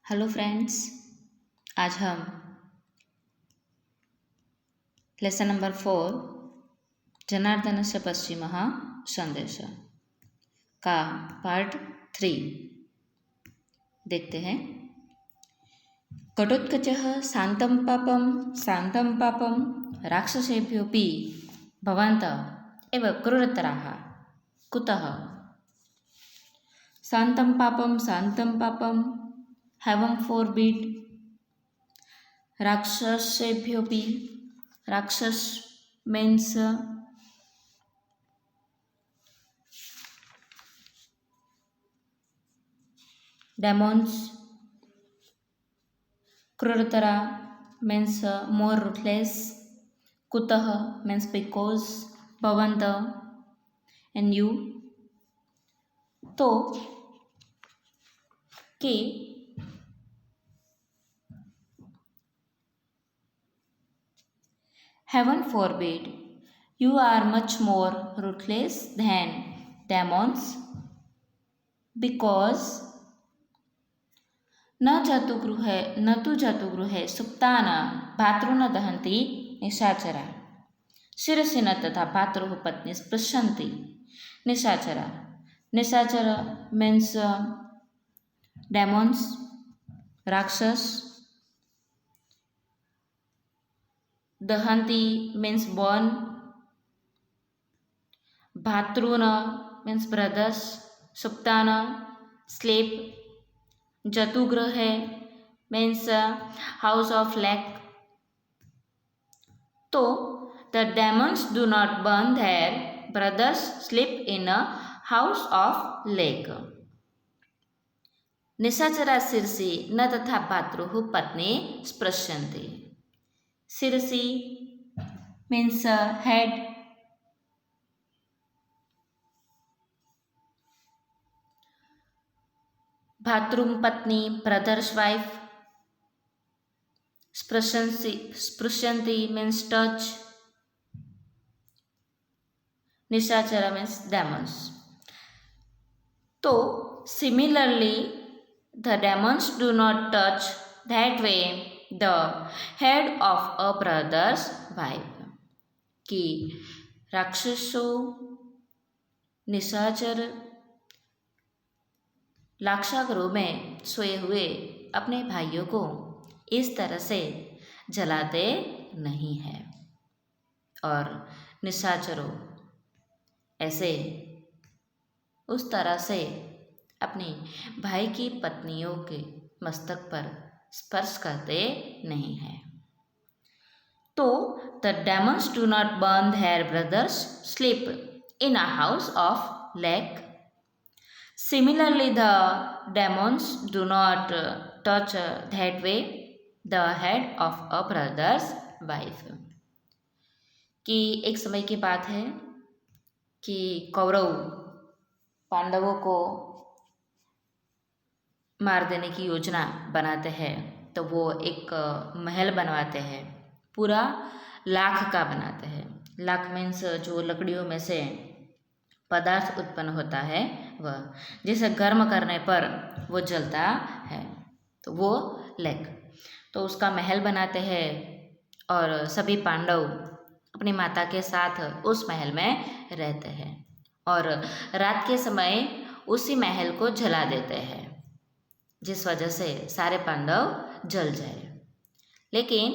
Hello friends, आज हम lesson number 4 जनार्दनस्य पश्चिमः संदेशः का पार्ट 3 देखते हैं। घटोत्कचः शान्तं पापं राक्षसेभ्योऽपि भवन्तः एव क्रूरतराः कुतः? शान्तं पापं heaven forbid राक्षसेभ्योऽपि राक्षस means demons. Krurtara means more ruthless. Kutah means because. Bhavanta and you. तो कि heaven forbid you are much more ruthless than demons because न तु जतुगृहे सुप्ताना भातॄन् दहन्ति निशाचरा शिरसि न तथा भातुः पत्नी स्पृशन्ति निशाचरा। निशाचरा means demons, राक्षस। दहन्ति means burn, भातॄन् means brothers, सुप्ताना sleep, जतुगृहे means house of lake। तो the demons do not burn their brothers sleep in a house of lake। निशाचरा शिरसि न तथा भातृः पत्नी स्पृशन्ति। शिरसि means head, भातृम पत्नी brother's wife, स्पृशन्ति means touch, निशाचरा means demons। तो similarly the demons do not touch that way the head of a brother's wife। कि राक्षसों निशाचर लाक्षागृह में सोए हुए अपने भाइयों को इस तरह से जलाते नहीं हैं और निशाचरों ऐसे उस तरह से अपनी भाई की पत्नियों के मस्तक पर स्पर्श करते नहीं हैं। तो the demons do not burn their brothers sleep in a house of lake। Similarly the demons do not touch that way the head of a brother's wife। कि एक समय की बात है कि कौरव पांडवों को मार देने की योजना बनाते हैं। तो वो एक महल बनवाते हैं, पूरा लाख का बनाते हैं। लाख मीन्स जो लकड़ियों में से पदार्थ उत्पन्न होता है वह, जिसे गर्म करने पर वो जलता है, तो वो लेक। तो उसका महल बनाते हैं और सभी पांडव अपनी माता के साथ उस महल में रहते हैं और रात के समय उसी महल को जला देते हैं, जिस वजह से सारे पांडव जल जाए। लेकिन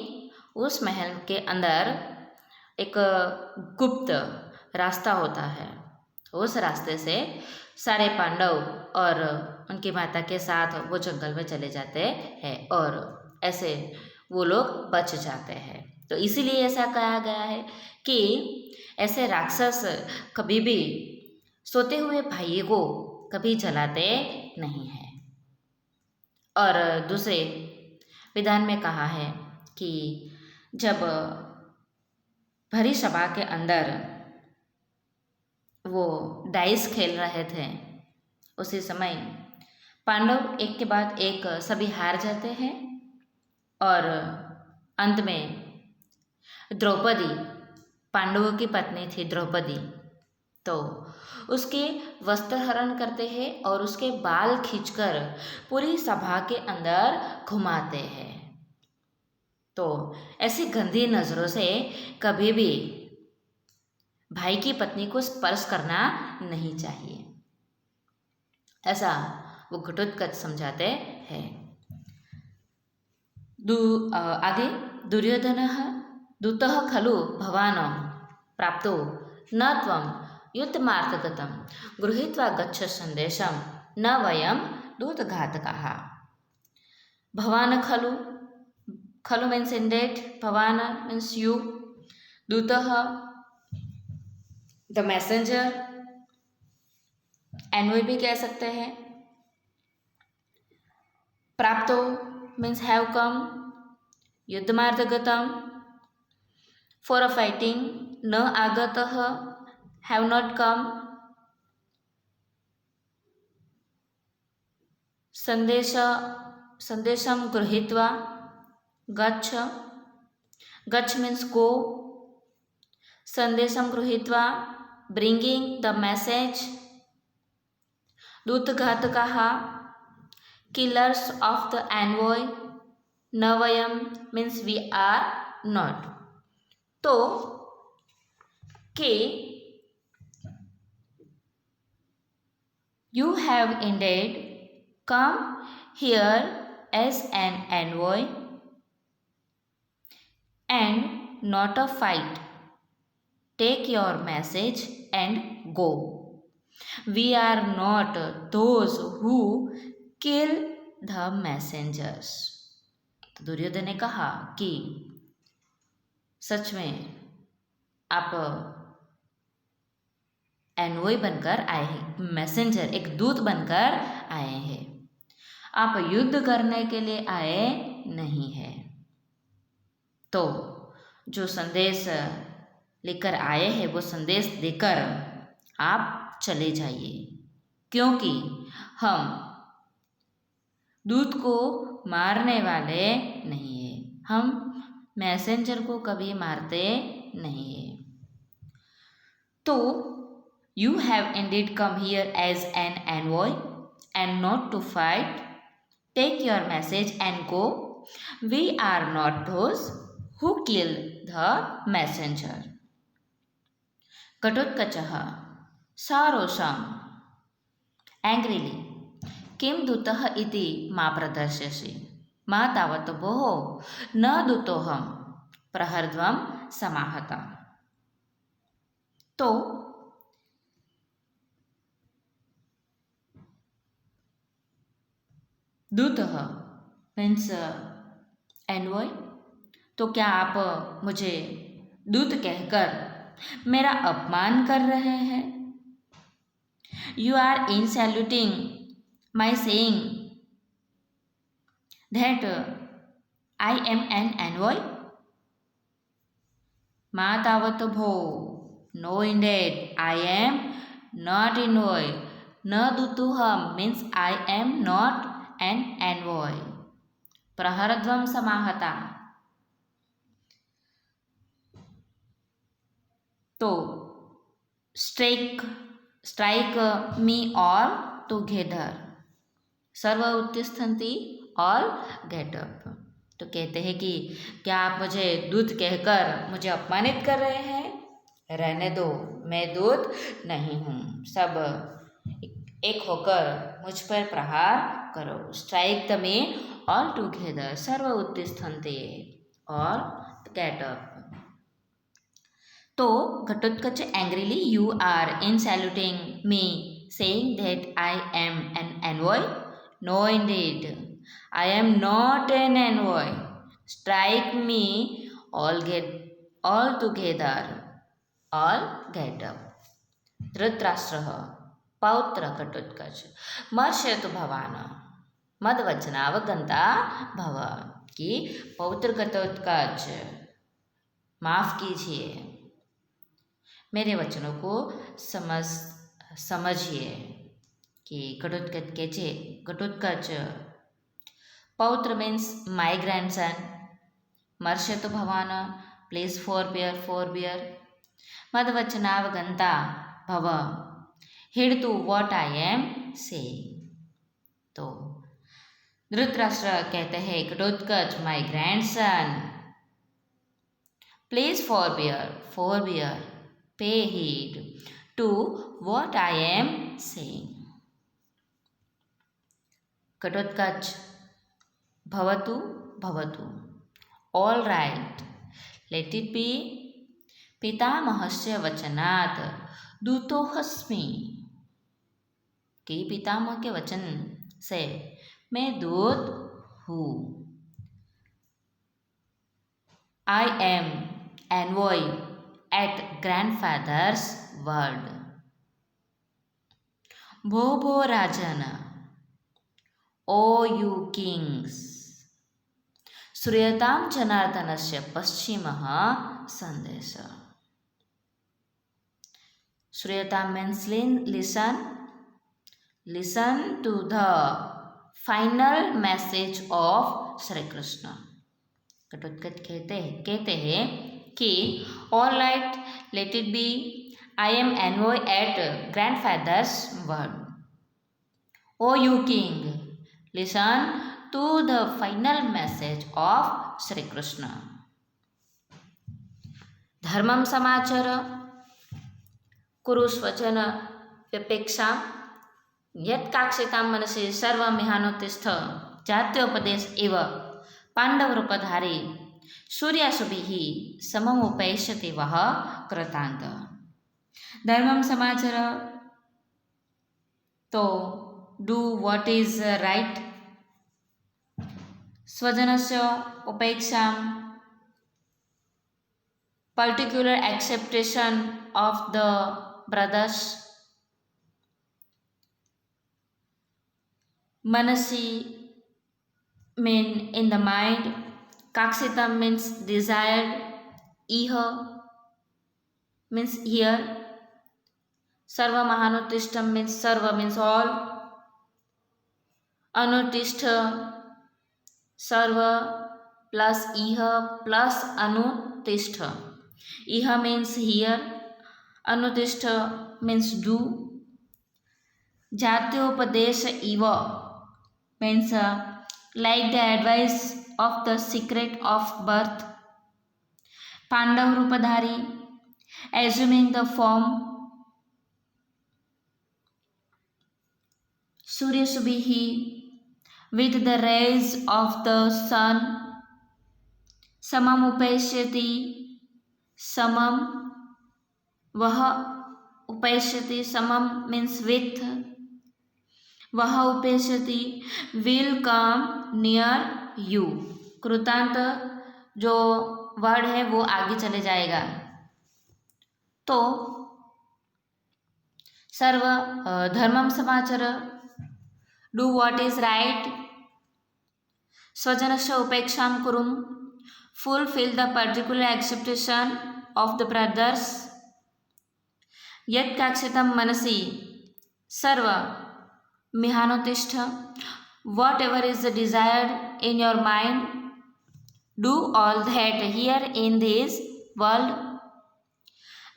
उस महल के अंदर एक गुप्त रास्ता होता है, उस रास्ते से सारे पांडव और उनकी माता के साथ वो जंगल में चले जाते हैं और ऐसे वो लोग बच जाते हैं। तो इसीलिए ऐसा कहा गया है कि ऐसे राक्षस कभी भी सोते हुए भाई को कभी जलाते नहीं हैं। और दूसरे विधान में कहा है कि जब भरी सभा के अंदर वो डाइस खेल रहे थे, उसी समय पांडव एक के बाद एक सभी हार जाते हैं और अंत में द्रौपदी, पांडवों की पत्नी थी द्रौपदी, तो उसके वस्त्र हरण करते हैं और उसके बाल खींचकर पूरी सभा के अंदर घुमाते हैं। तो ऐसी गंदी नज़रों से कभी भी भाई की पत्नी को स्पर्श करना नहीं चाहिए, ऐसा वो घटोत्कच समझाते हैं। आगे दुर्योधनः दूतः खलु भवान् प्राप्तो न त्वं युद्धमार्गगतं गृहीत्वा गच्छ संदेशं न वयं दूतघातकाः। भवान् खलु, खलु मीन्स इंडेड, भवान् मीन्स यू, दूतः द मैसेंजर, एनवॉय भी कह सकते हैं, प्राप्तो मीन्स हैव कम, युद्धमार्गगतं फॉर अ फाइटिंग, न आगतः हैव नॉट कम, संदेशं गृहीत्वा गच्छ, गच्छ मीन्स गो, संदेशं गृहीत्वा ब्रिंगिंग द मैसेज, दूतघातकाः किलर्स ऑफ द एनवॉय, न वयम मीन्स वी आर नॉट। तो कि you have indeed come here as an envoy and not a fight. Take your message and go. We are not those who kill the messengers. तो दुर्योधन ने कहा कि सच में आप एनवॉय बनकर आए हैं, मैसेंजर एक दूत बनकर आए हैं, आप युद्ध करने के लिए आए नहीं हैं। तो जो संदेश लेकर आए हैं वो संदेश देकर आप चले जाइए, क्योंकि हम दूत को मारने वाले नहीं हैं, हम मैसेंजर को कभी मारते नहीं हैं। तो you have indeed come here as an envoy and not to fight. Take your message and go. We are not those who kill the messenger. घटोत्कचः सारोषम् angrily किं दूतः इति मा प्रदर्शयसि, मा तावत् भोः न दूतोऽहं प्रहर्द्वं समाहता। तो दूतः मीन्स एनवॉय, तो क्या आप मुझे दूत कहकर मेरा अपमान कर रहे हैं? You are insulting my saying that I am an envoy. मा तावत् भो, no indeed, I am not envoy, न दूतोऽहं means I am not an envoy, प्रहरध्वं समाहता। तो स्ट्राइक मी ऑल टुगेदर, सर्व उत्तिष्ठन्ति ऑल गेट अप। तो कहते हैं कि क्या आप मुझे दूत कहकर मुझे अपमानित कर रहे हैं? रहने दो, मैं दूत नहीं हूँ, सब एक होकर मुझ पर प्रहार करो। Strike the me all together, सर्व उत्तिष्ठन्ते और गेट अप। तो Ghatotkacha angrily, you are insulting me saying that I am an envoy, no indeed, I am not an envoy, strike me all together, all get up. धृतराष्ट्रः पौत्र घटोत्कच मर्षयतु भवान् मद्वचनावगंता भव, कि पौत्र घटोत्कच माफ कीजिए, मेरे वचनों को समझिए। कि घटोत्कच पौत्र मीन्स माई ग्रैंडसन, मर्षयतु भवान् प्लीज फोरबियर, मद्वचनावगंता भव, heed to what I am saying. तो धृतराष्ट्र कहते हैं Ghatotkacha my grandson, please forbear, pay heed to what I am saying. Ghatotkacha भवतु भवतु, all right, let it be, पितामहस्य वचनात् दूतोऽस्मि, कि पितामह के वचन से मैं दूत हूँ. I am envoy at grandfather's word. भो भो राजन, O you kings, श्रूयतां जनार्दनस्य पश्चिमः सन्देशः. श्रूयतां means listen to the final message of Shri Krishna. Ghatotkacha कहते हैं कि all right, let it be, I am envoy at grandfather's word. O you king, listen to the final message of Shri Krishna. धर्मं समाचर कुरु स्वचन व्यपेक्षा यत् काक्षितां मनसि सर्वमिहानुतिष्ठ जात्योपदेश एव पांडवरूपधारी सूर्याशुभिः सममुपैष्यति वः कृतांत. धर्मं समाचर तो डू व्हाट इज राइट, स्वजनस्य उपेक्षां particular acceptation of the brothers, manasi mean in the mind, kaksitam means desired, iha means here, sarva mahanutishtam means sarva means all, anutishta sarva plus iha plus anutishta. Iha means here, anutishta means do, jatyopadesha eva means like the advice of the secret of birth, Pandav Rupadhari assuming the form, Surya Subhihi with the rays of the sun, Samam Upeshyati, Samam Vaha Upeshyati, Samam means with, Vaha Upeshyati will come near you. कृतांत जो word है वो आगे चले जाएगा. तो सर्व धर्मं समाचर, डू व्हाट इज राइट, स्वजनस्य उपेक्षां कुरुम, fulfill the particular acceptation of the brothers, यत् काक्षितं मनसि सर्व मिहानुतिष्ठ, whatever is desired in your mind, do all that here in this world,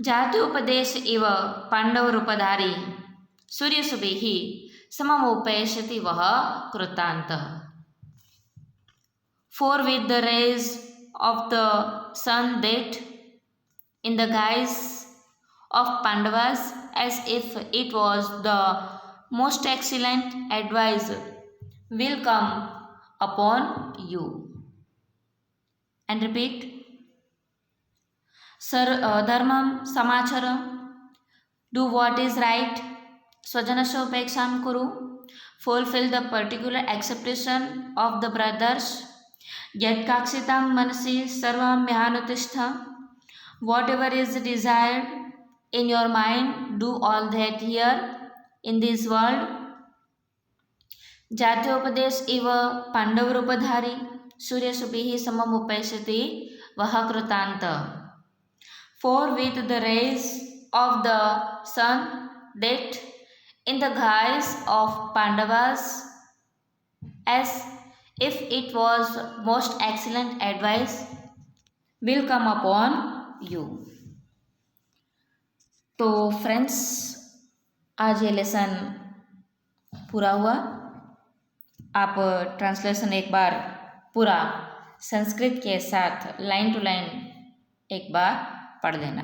जात्योपदेश इव पांडव रूपधारी सूर्यशुभिः सममुपैष्यति वः कृतान्तः. For with the rays of the sun that in the guise of Pandavas, as if it was the most excellent advice, will come upon you. And repeat. धर्मं समाचर, do what is right, स्वजनस्य उपेक्षां कुरु, fulfill the particular acceptation of the brothers, यत् काक्षितां मनसि सर्वं मिहानुतिष्ठ, whatever is desired in your mind, do all that here in this world, जात्योपदेश इव पांडव रूपधारी सूर्यशुभिः समम उपैष्यति वः कृतांत. For with the rays of the sun that in the guise of Pandavas, as if it was most excellent advice, will come upon you. तो friends, आज ये lesson पूरा हुआ। आप translation एक बार पूरा संस्कृत के साथ लाइन टू लाइन एक बार पढ़ लेना।